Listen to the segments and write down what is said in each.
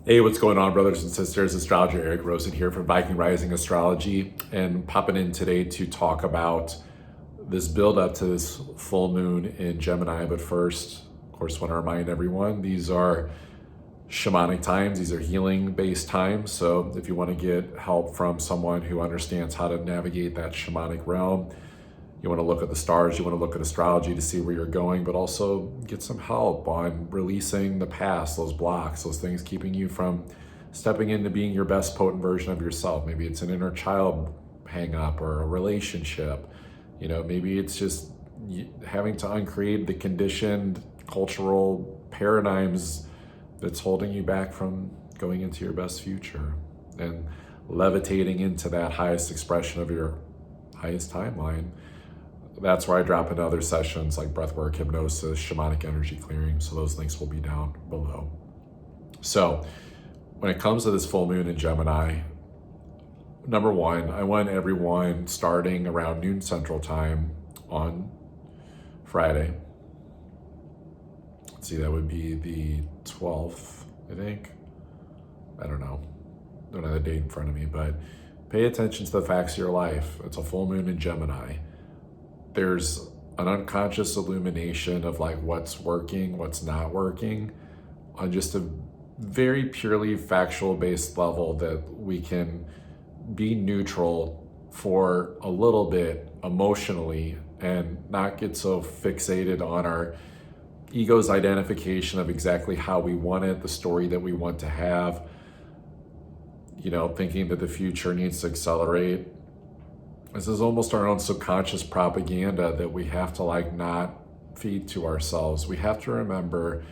Hey, what's going on, brothers and sisters? Astrologer Eric Rosen here from Viking Rising Astrology, and popping in today to talk about this build up to this full moon in Gemini. But first, of course, want to remind everyone these are shamanic times, these are healing based times. So if you want to get help from someone who understands how to navigate that shamanic realm, you want to look at the stars, you want to look at astrology to see where you're going, but also get some help on releasing the past, those blocks, those things keeping you from stepping into being your best potent version of yourself. Maybe it's an inner child hang up or a relationship. Maybe it's just having to uncreate the conditioned cultural paradigms that's holding you back from going into your best future and levitating into that highest expression of your highest timeline. That's where I drop into other sessions like breathwork, hypnosis, shamanic energy clearing. So those links will be down below. So when it comes to this full moon in Gemini, number one, I want everyone starting around noon Central Time on Friday. Let's see, that would be the 12th, I think. I don't know. Don't have the date in front of me, but pay attention to the facts of your life. It's a full moon in Gemini. There's an unconscious illumination of like what's working, what's not working on just a very purely factual based level that we can be neutral for a little bit emotionally and not get so fixated on our ego's identification of exactly how we want it, the story that we want to have, thinking that the future needs to accelerate. This is almost our own subconscious propaganda that we have to not feed to ourselves. We have to remember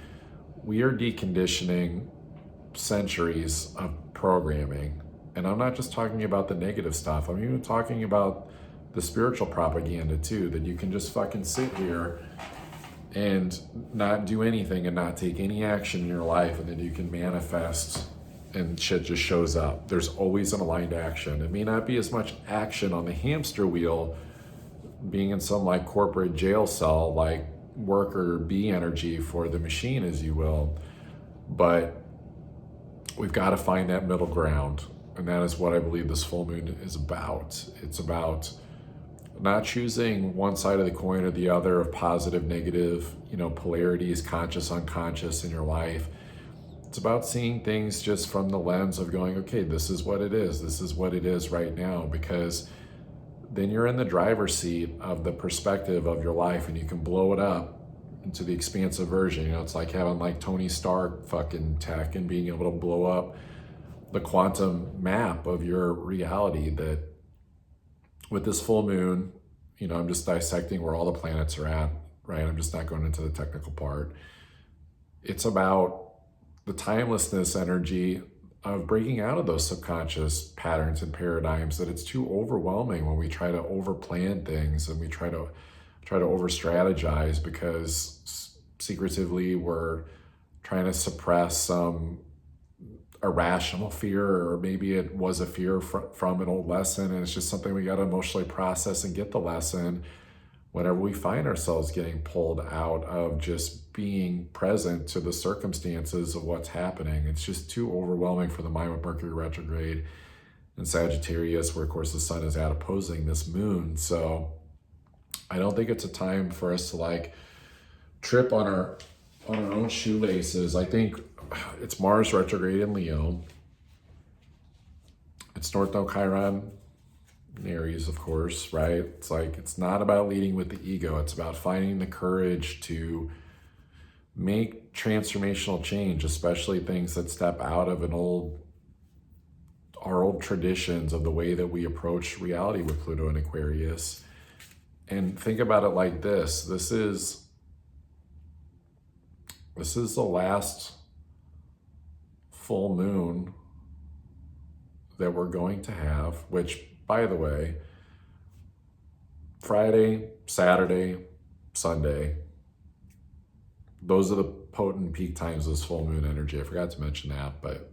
we are deconditioning centuries of programming. And I'm not just talking about the negative stuff. I'm even talking about the spiritual propaganda too, that you can just fucking sit here and not do anything and not take any action in your life, and then you can manifest and shit just shows up. There's always an aligned action. It may not be as much action on the hamster wheel, being in some corporate jail cell, like worker bee energy for the machine, as you will, but we've got to find that middle ground. And that is what I believe this full moon is about. It's about not choosing one side of the coin or the other of positive, negative, polarities, conscious, unconscious in your life. It's about seeing things just from the lens of going, okay, this is what it is. This is what it is right now, because then you're in the driver's seat of the perspective of your life and you can blow it up into the expansive version. It's like having Tony Stark fucking tech and being able to blow up the quantum map of your reality. That with this full moon, I'm just dissecting where all the planets are at, right? I'm just not going into the technical part. It's about the timelessness energy of breaking out of those subconscious patterns and paradigms, that it's too overwhelming when we try to overplan things and we try to over strategize because secretively we're trying to suppress some irrational fear, or maybe it was a fear from an old lesson, and it's just something we got to emotionally process and get the lesson whenever we find ourselves getting pulled out of just being present to the circumstances of what's happening. It's just too overwhelming for the mind with Mercury retrograde in Sagittarius, where of course the sun is out opposing this moon. So I don't think it's a time for us to trip on our own shoelaces. I think it's Mars retrograde in Leo. It's North Node Chiron in Aries, of course, right? It's not about leading with the ego. It's about finding the courage to make transformational change, especially things that step out of our old traditions of the way that we approach reality with Pluto and Aquarius. And think about it like this. This is the last full moon that we're going to have, which, by the way, Friday, Saturday, Sunday, those are the potent peak times of this full moon energy. I forgot to mention that, but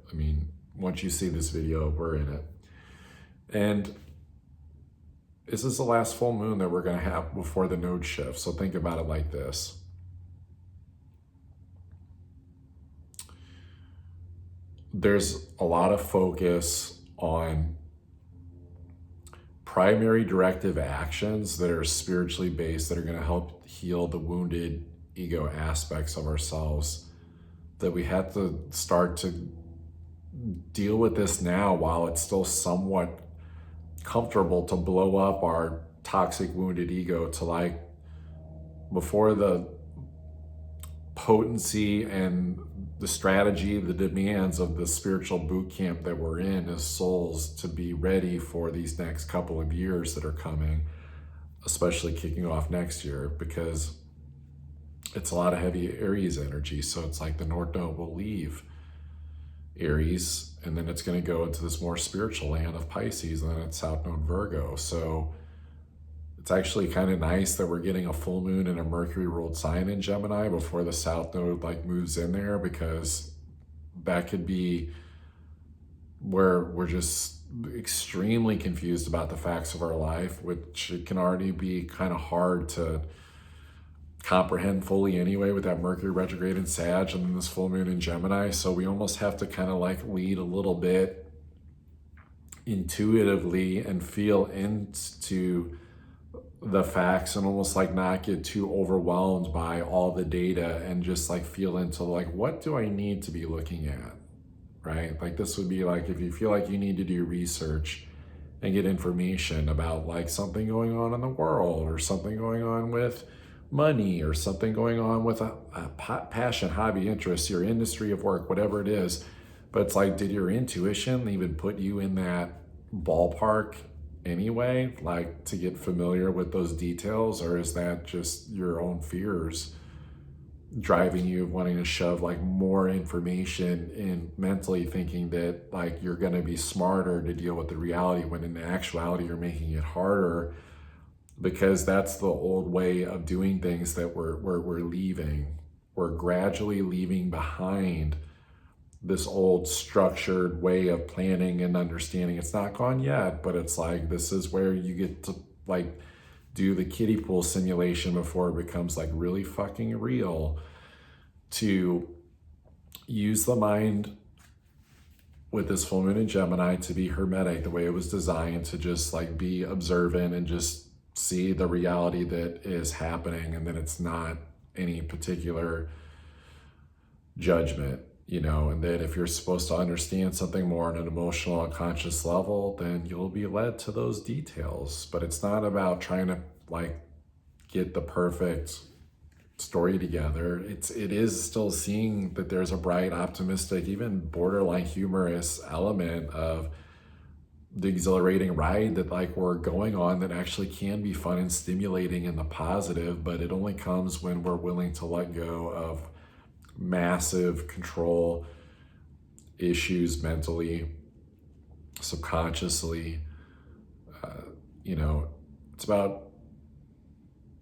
once you see this video, we're in it. And this is the last full moon that we're going to have before the node shift. So think about it like this. there's a lot of focus on primary directive actions that are spiritually based, that are going to help heal the wounded ego aspects of ourselves, that we have to start to deal with this now while it's still somewhat comfortable to blow up our toxic wounded ego, to like, before the potency and the strategy, the demands of the spiritual boot camp that we're in as souls, to be ready for these next couple of years that are coming, especially kicking off next year, because it's a lot of heavy Aries energy. So it's like the North Node will leave Aries, and then it's going to go into this more spiritual land of Pisces, and then it's South Node Virgo. So it's actually kind of nice that we're getting a full moon in a Mercury ruled sign in Gemini before the South Node like moves in there, because that could be where we're just extremely confused about the facts of our life, which it can already be kind of hard to comprehend fully anyway with that Mercury retrograde in Sag and then this full moon in Gemini. So we almost have to kind of like lead a little bit intuitively and feel into the facts, and almost like not get too overwhelmed by all the data, and just like feel into like, what do I need to be looking at, right? Like this would be like if you feel like you need to do research and get information about like something going on in the world, or something going on with money, or something going on with a passion, hobby, interest, your industry of work, whatever it is. But it's like, did your intuition even put you in that ballpark anyway, like to get familiar with those details? Or is that just your own fears driving you, wanting to shove like more information in, mentally thinking that like you're going to be smarter to deal with the reality, when in actuality you're making it harder, because that's the old way of doing things that we're leaving. We're gradually leaving behind this old structured way of planning and understanding. It's not gone yet, but it's like, this is where you get to like do the kiddie pool simulation before it becomes like really fucking real, to use the mind with this full moon in Gemini to be hermetic, the way it was designed, to just like be observant and just see the reality that is happening, and then it's not any particular judgment, you know. And then if you're supposed to understand something more on an emotional and conscious level, then you'll be led to those details. But it's not about trying to like get the perfect story together. It is still seeing that there's a bright, optimistic, even borderline humorous element of the exhilarating ride that like we're going on, that actually can be fun and stimulating in the positive. But it only comes when we're willing to let go of massive control issues mentally, subconsciously. You know, it's about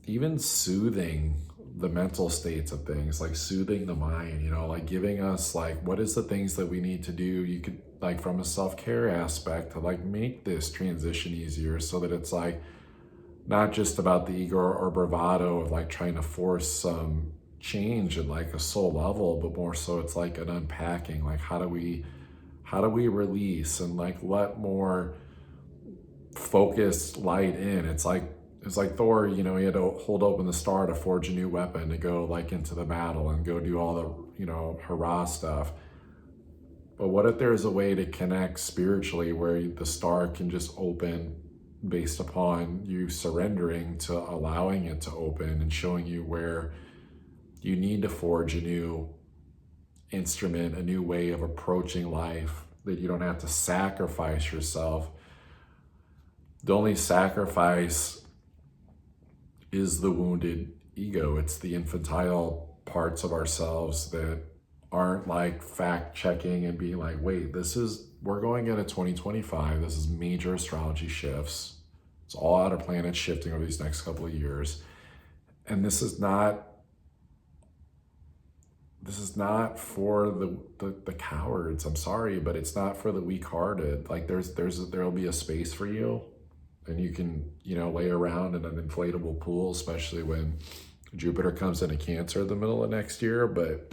even soothing the mental states of things, like soothing the mind, you know, like giving us like, what is the things that we need to do? You could like from a self-care aspect to like make this transition easier, so that it's like not just about the ego or bravado of like trying to force some change at like a soul level, but more so it's like an unpacking, like how do we release and like let more focused light in. It's like Thor, you know, he had to hold open the star to forge a new weapon to go like into the battle and go do all the, you know, hurrah stuff. But what if there's a way to connect spiritually where the star can just open based upon you surrendering to allowing it to open, and showing you where you need to forge a new instrument, a new way of approaching life, that you don't have to sacrifice yourself. The only sacrifice is the wounded ego. It's the infantile parts of ourselves that aren't like fact checking and being like, wait, we're going into 2025. This is major astrology shifts. It's all outer planets shifting over these next couple of years. And this is not for the cowards. I'm sorry, but it's not for the weak-hearted. Like there'll be a space for you, and you can, you know, lay around in an inflatable pool, especially when Jupiter comes into Cancer in the middle of next year. But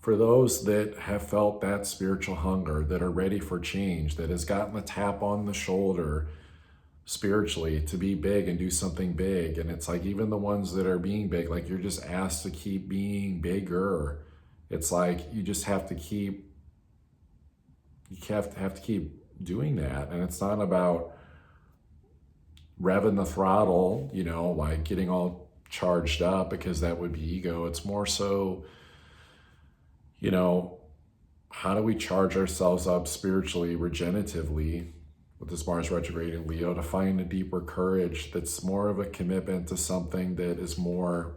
For those that have felt that spiritual hunger, that are ready for change, that has gotten the tap on the shoulder spiritually to be big and do something big. And it's like, even the ones that are being big, like, you're just asked to keep being bigger. It's like, you just have to keep, have to keep doing that. And it's not about revving the throttle, like getting all charged up, because that would be ego. It's more so, how do we charge ourselves up spiritually, regeneratively, with this Mars retrograde in Leo, to find a deeper courage that's more of a commitment to something that is more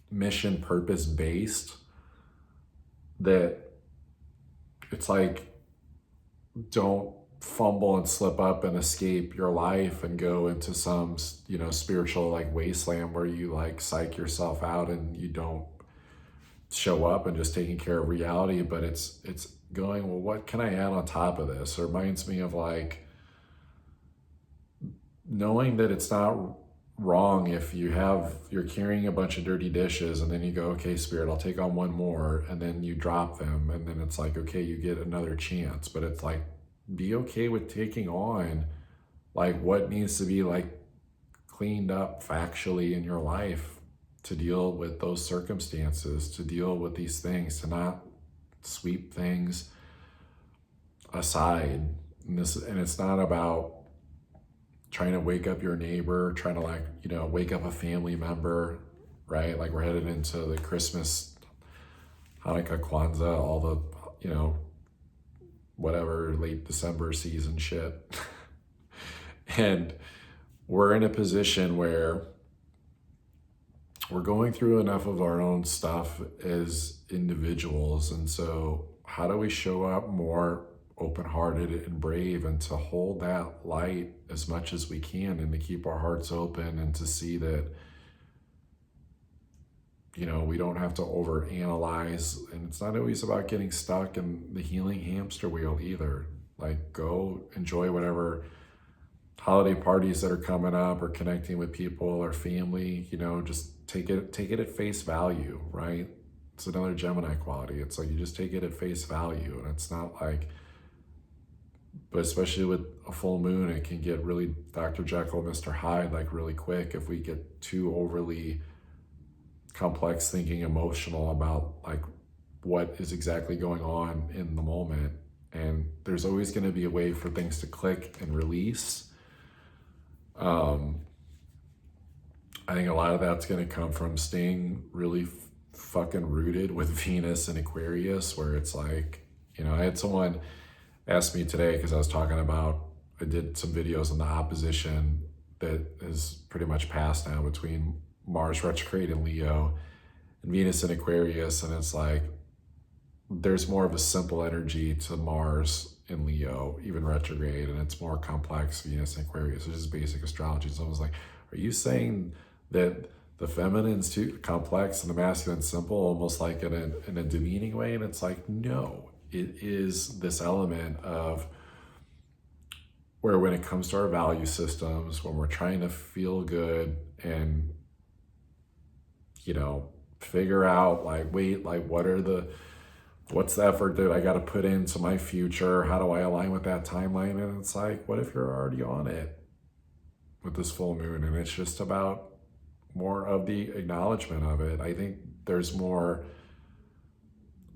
mission purpose based, that it's like, don't fumble and slip up and escape your life and go into some, spiritual like wasteland where you like psych yourself out and you don't show up and just taking care of reality. But it's going, well, what can I add on top of this? It reminds me of like knowing that it's not wrong if you're carrying a bunch of dirty dishes and then you go, okay, Spirit, I'll take on one more, and then you drop them, and then it's like, okay, you get another chance. But it's like, be okay with taking on like what needs to be like cleaned up factually in your life to deal with those circumstances, to deal with these things, to not sweep things aside. And it's not about trying to wake up your neighbor, trying to like, wake up a family member, right? Like, we're headed into the Christmas, Hanukkah, Kwanzaa, all the, whatever, late December season shit. And we're in a position where we're going through enough of our own stuff as individuals. And so how do we show up more open-hearted and brave, and to hold that light as much as we can, and to keep our hearts open, and to see that, we don't have to overanalyze. And it's not always about getting stuck in the healing hamster wheel either. Like, go enjoy whatever holiday parties that are coming up, or connecting with people or family, just take it at face value, right? It's another Gemini quality. It's like, you just take it at face value. And it's not like, but especially with a full moon, it can get really Dr. Jekyll, Mr. Hyde, like really quick if we get too overly complex thinking, emotional about like what is exactly going on in the moment. And there's always going to be a way for things to click and release. I think a lot of that's going to come from staying really fucking rooted with Venus and Aquarius, where it's like, I had someone ask me today, because I did some videos on the opposition that is pretty much passed now between Mars retrograde in Leo and Venus in Aquarius. And it's like, there's more of a simple energy to Mars in Leo, even retrograde, and it's more complex, Venus in Aquarius. It's just basic astrology. So I was like, are you saying that the feminine's too complex and the masculine's simple, almost like in a demeaning way? And it's like, no, it is this element of where, when it comes to our value systems, when we're trying to feel good and, figure out like, wait, like, what's the effort that I got to put into my future? How do I align with that timeline? And it's like, what if you're already on it with this full moon? And it's just about more of the acknowledgement of it. I think there's more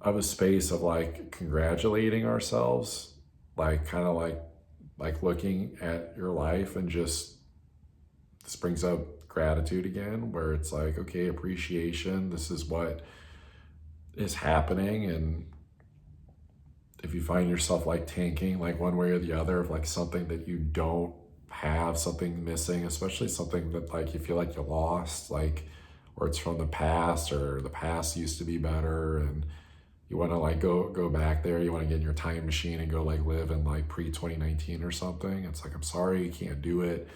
of a space of like congratulating ourselves, like kind of like looking at your life, and just, this brings up gratitude again, where it's like, okay, appreciation, this is what is happening. And if you find yourself like tanking like one way or the other of like something that you don't have, something missing, especially something that like you feel like you lost, like, or it's from the past, or the past used to be better, and you want to like go back there, you want to get in your time machine and go like live in like pre-2019 or something. It's like, I'm sorry, you can't do it.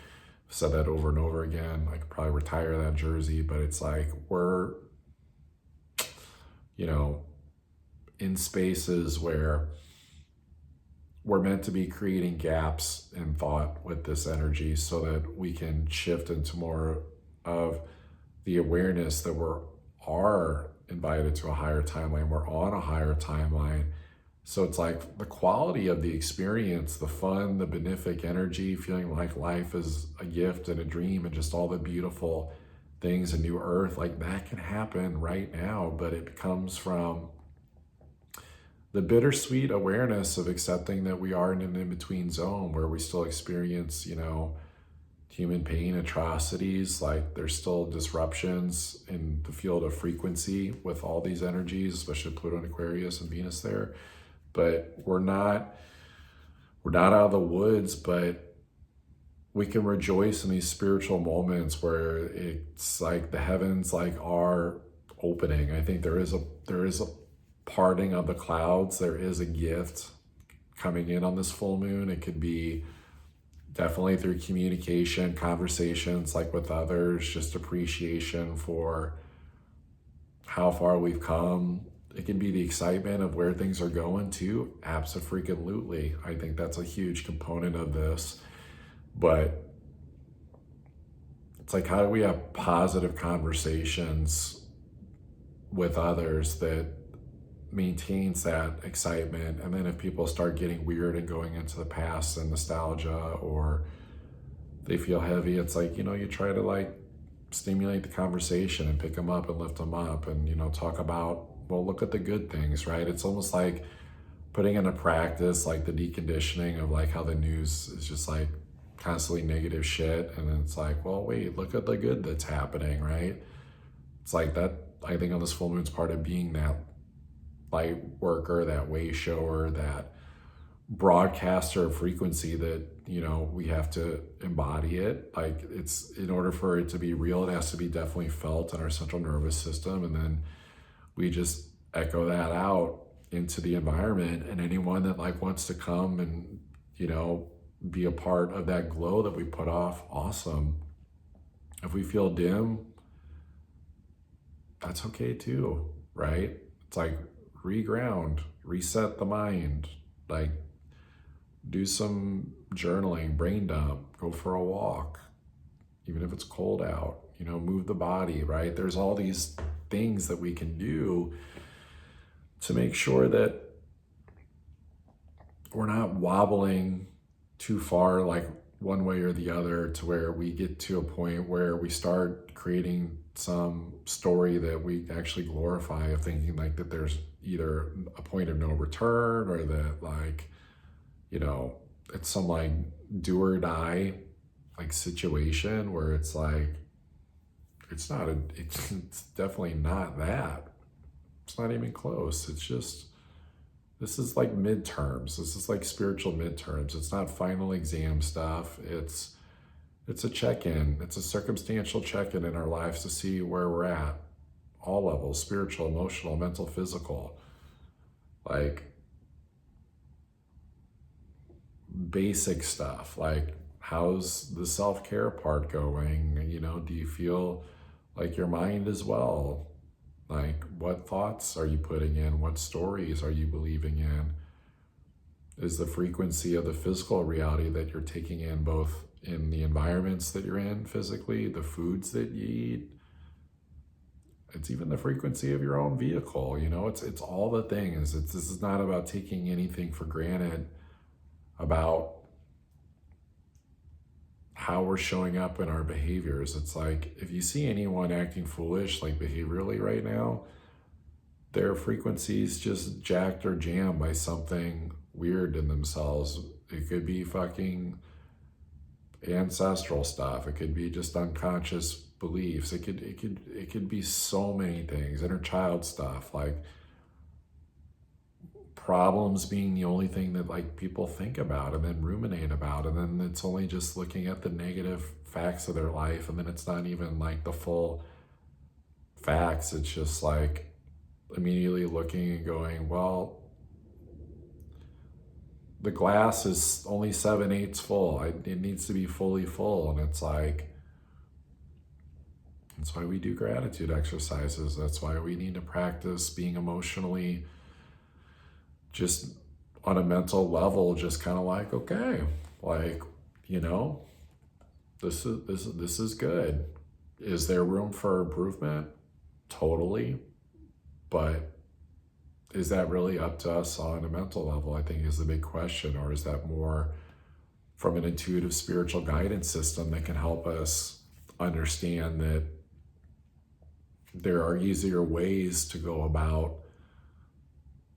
I've said that over and over again. I could probably retire that jersey, but it's like, we're in spaces where we're meant to be creating gaps in thought with this energy, so that we can shift into more of the awareness that we are invited to a higher timeline. We're on a higher timeline. So it's like the quality of the experience, the fun, the benefic energy, feeling like life is a gift and a dream and just all the beautiful things, a new earth, like that can happen right now, but it comes from the bittersweet awareness of accepting that we are in an in-between zone where we still experience, human pain, atrocities, like there's still disruptions in the field of frequency with all these energies, especially Pluto and Aquarius and Venus there. But we're not out of the woods, but we can rejoice in these spiritual moments where it's like the heavens like are opening. I think there is a parting of the clouds. There is a gift coming in on this full moon. It could be definitely through communication, conversations like with others, just appreciation for how far we've come. It can be the excitement of where things are going too. Abso-freaking-lutely. I think that's a huge component of this. But it's like, how do we have positive conversations with others that maintains that excitement? And then if people start getting weird and going into the past and nostalgia, or they feel heavy, it's like, you try to like stimulate the conversation and pick them up and lift them up and, talk about, well, look at the good things, right? It's almost like putting into practice like the deconditioning of like how the news is just like constantly negative shit. And then it's like, well, wait, look at the good that's happening, right? It's like that, I think on this full moon's part of being that light worker, that way shower, that broadcaster of frequency that, we have to embody it. Like it's, in order for it to be real, it has to be definitely felt in our central nervous system. And then we just echo that out into the environment, and anyone that like wants to come and, be a part of that glow that we put off, awesome. If we feel dim, that's okay too, right? It's like reground, reset the mind, like do some journaling, brain dump, go for a walk, even if it's cold out, move the body, right? There's all these things that we can do to make sure that we're not wobbling too far, like one way or the other, to where we get to a point where we start creating some story that we actually glorify, of thinking like that there's either a point of no return, or that like, it's some like do or die like situation where it's like, it's definitely not that. It's not even close. It's just, this is like midterms. This is like spiritual midterms. It's not final exam stuff. It's a check-in. It's a circumstantial check-in in our lives to see where we're at. All levels, spiritual, emotional, mental, physical. Like basic stuff. Like, how's the self-care part going? Do you feel like your mind as well? Like, what thoughts are you putting in? What stories are you believing in? Is the frequency of the physical reality that you're taking in, both in the environments that you're in physically, the foods that you eat? It's even the frequency of your own vehicle. It's all the things. This is not about taking anything for granted about how we're showing up in our behaviors. It's like, if you see anyone acting foolish, like behaviorally right now, their frequency's just jacked or jammed by something weird in themselves. It could be fucking ancestral stuff. It could be just unconscious beliefs. It could be so many things. Inner child stuff, like problems being the only thing that like people think about and then ruminate about, and then it's only just looking at the negative facts of their life, and then it's not even like the full facts. It's just like immediately looking and going, well, the glass is only 7/8 full. It needs to be fully full. And it's like, that's why we do gratitude exercises. That's why we need to practice being emotionally, just on a mental level, just kind of like, okay, like, this is good. Is there room for improvement? Totally. But is that really up to us on a mental level, I think is the big question, or is that more from an intuitive spiritual guidance system that can help us understand that there are easier ways to go about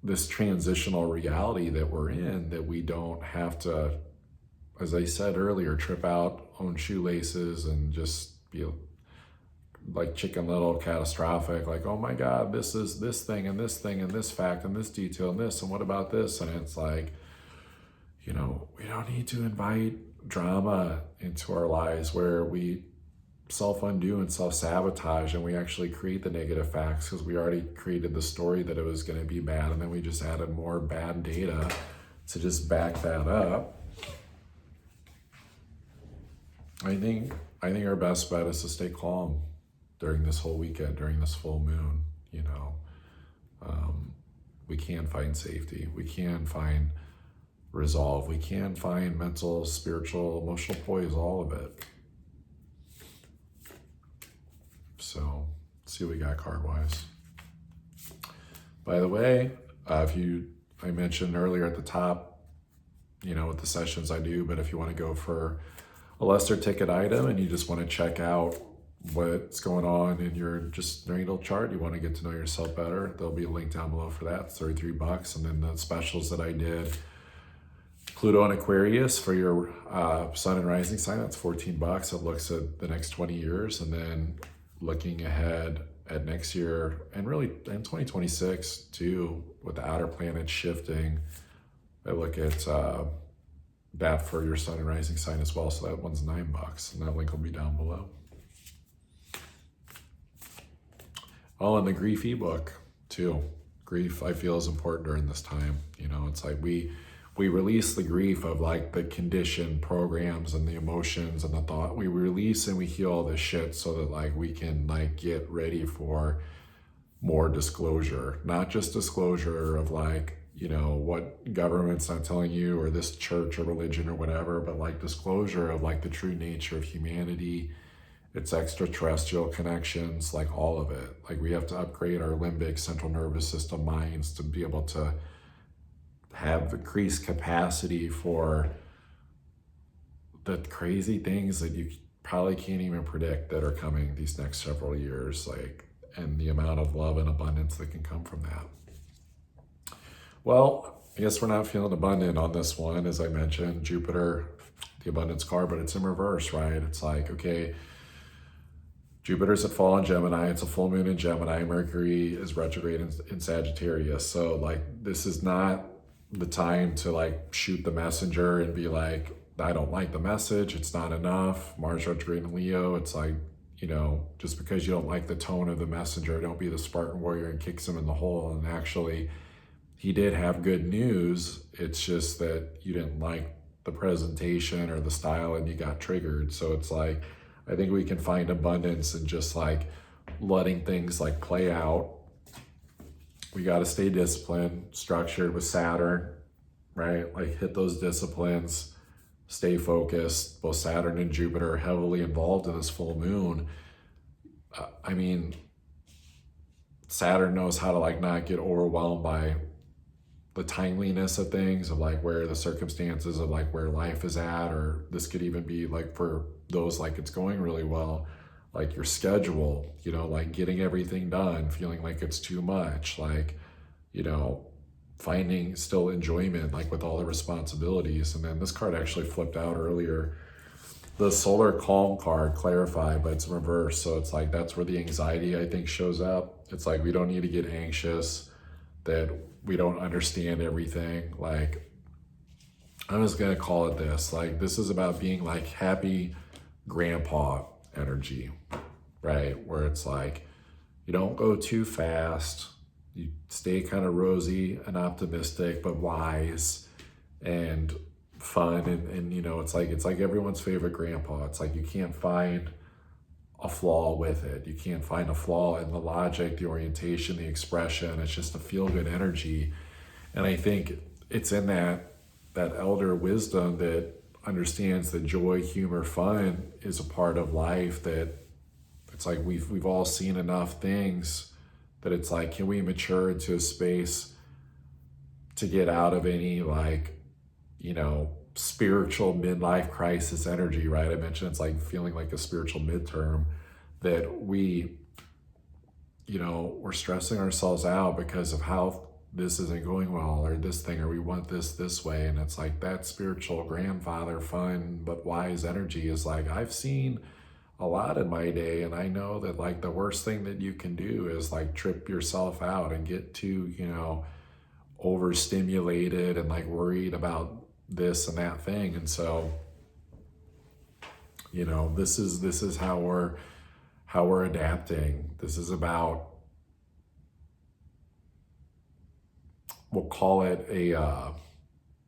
this transitional reality that we're in, that we don't have to, as I said earlier, trip out, own shoelaces, and just be like Chicken Little, catastrophic, like, oh my God, this is this thing and this thing and this fact and this detail and this, and what about this? And it's like, we don't need to invite drama into our lives where we self-undo and self-sabotage, and we actually create the negative facts because we already created the story that it was going to be bad, and then we just added more bad data to just back that up. I think our best bet is to stay calm during this whole weekend, during this full moon. We can find safety, we can find resolve, we can find mental, spiritual, emotional poise, all of it. So let's see what we got card wise. By the way, I mentioned earlier at the top, what the sessions I do, but if you want to go for a lesser ticket item and you just want to check out what's going on in your just natal chart, you want to get to know yourself better, there'll be a link down below for that. It's $33. And then the specials that I did, Pluto and Aquarius for your sun and rising sign, that's $14. It looks at the next 20 years, and then looking ahead at next year and really in 2026 too, with the outer planets shifting. I look at that for your sun and rising sign as well. So that one's $9, and that link will be down below. Oh, and the grief ebook too. Grief, I feel, is important during this time. It's like we release the grief of like the conditioned programs and the emotions and the thought. We release and we heal all this shit so that like we can like get ready for more disclosure, not just disclosure of like, what government's not telling you, or this church or religion or whatever, but like disclosure of like the true nature of humanity, its extraterrestrial connections, like all of it. Like we have to upgrade our limbic central nervous system minds to be able to have increased capacity for the crazy things that you probably can't even predict that are coming these next several years, like, and the amount of love and abundance that can come from that. Well, I guess we're not feeling abundant on this one. As I mentioned, Jupiter, the abundance card, but it's in reverse, right? It's like, okay, Jupiter's at fall in Gemini, it's a full moon in Gemini, Mercury is retrograde in Sagittarius. So like, this is not the time to like shoot the messenger and be like, I don't like the message, it's not enough. Mars retrograde in Leo, it's like, just because you don't like the tone of the messenger, don't be the Spartan warrior and kicks him in the hole. And actually, he did have good news. It's just that you didn't like the presentation or the style and you got triggered. So it's like, I think we can find abundance in just like letting things like play out. We got to stay disciplined, structured with Saturn, right? Like hit those disciplines, stay focused. Both Saturn and Jupiter are heavily involved in this full moon. Saturn knows how to like not get overwhelmed by the timeliness of things, of like where the circumstances of like where life is at, or this could even be like for those like it's going really well, like your schedule, like getting everything done, feeling like it's too much, like, finding still enjoyment, like with all the responsibilities. And then this card actually flipped out earlier, the solar calm card, clarify, but it's in reverse. So it's like, that's where the anxiety, I think, shows up. It's like, we don't need to get anxious that we don't understand everything. Like, I'm just gonna call it this, like, this is about being like happy grandpa energy, right? Where it's like, you don't go too fast, you stay kind of rosy and optimistic, but wise and fun. And it's like everyone's favorite grandpa. It's like, you can't find a flaw with it. You can't find a flaw in the logic, the orientation, the expression. It's just a feel-good energy. And I think it's in that elder wisdom that understands that joy, humor, fun is a part of life, that it's like we've all seen enough things that it's like, can we mature into a space to get out of any like, you know, spiritual midlife crisis energy, right? I mentioned it's like feeling like a spiritual midterm, that we, you know, we're stressing ourselves out because of how this isn't going well, or this thing, or we want this way. And it's like that spiritual grandfather fun but wise energy is like, I've seen a lot in my day, and I know that like the worst thing that you can do is like trip yourself out and get too, you know, overstimulated and like worried about this and that thing. And so, you know, this is how we're adapting. This is about, we'll call it a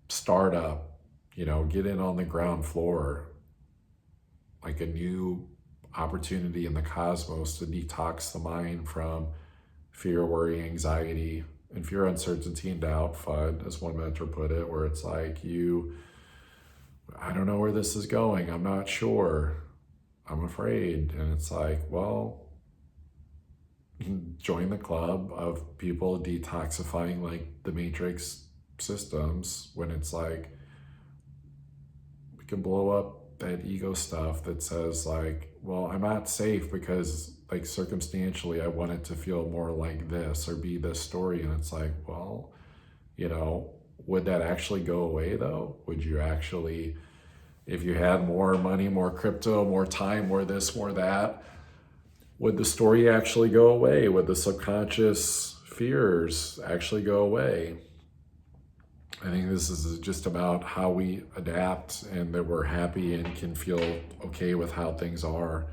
startup, you know, get in on the ground floor, like a new opportunity in the cosmos to detox the mind from fear, worry, anxiety, and fear, uncertainty, and doubt, FUD, as one mentor put it, where it's like, I don't know where this is going. I'm not sure. I'm afraid. And it's like, well, join the club of people detoxifying like the matrix systems, when it's like, we can blow up that ego stuff that says like, well, I'm not safe because like circumstantially I want it to feel more like this or be this story. And it's like, well, you know, would that actually go away though? Would you actually, if you had more money, more crypto, more time, more this, more that, would the story actually go away? Would the subconscious fears actually go away? I think this is just about how we adapt, and that we're happy and can feel okay with how things are.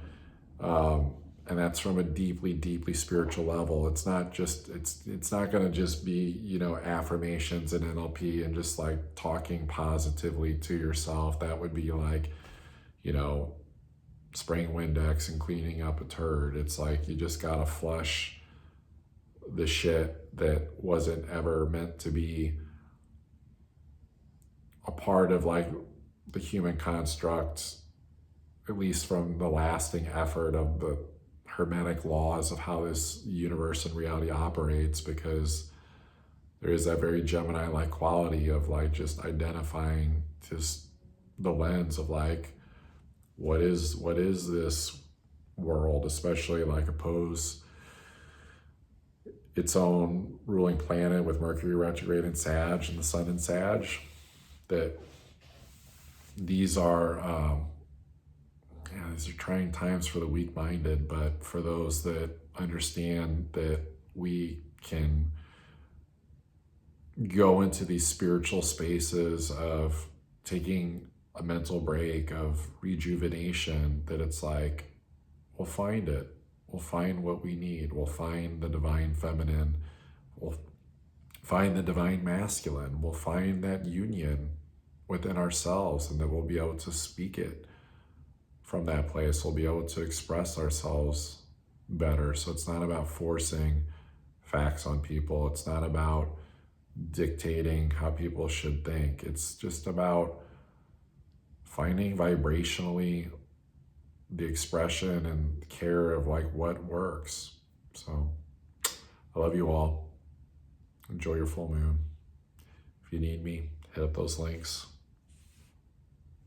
And that's from a deeply, deeply spiritual level. It's not just, it's not going to just be, you know, affirmations and NLP and just like talking positively to yourself. That would be like, you know, spraying Windex and cleaning up a turd. It's like, you just got to flush the shit that wasn't ever meant to be a part of like the human construct, at least from the lasting effort of the hermetic laws of how this universe and reality operates, because there is that very Gemini-like quality of like just identifying just the lens of like, what is this world, especially like oppose its own ruling planet with Mercury retrograde in Sag and the Sun in Sag, that these are these are trying times for the weak-minded, but for those that understand that we can go into these spiritual spaces of taking a mental break, of rejuvenation, that it's like, we'll find it. We'll find what we need. We'll find the divine feminine. We'll find the divine masculine. We'll find that union within ourselves, and that we'll be able to speak it from that place. We'll be able to express ourselves better. So it's not about forcing facts on people. It's not about dictating how people should think. It's just about finding vibrationally the expression and care of like what works. So I love you all. Enjoy your full moon. If you need me, hit up those links.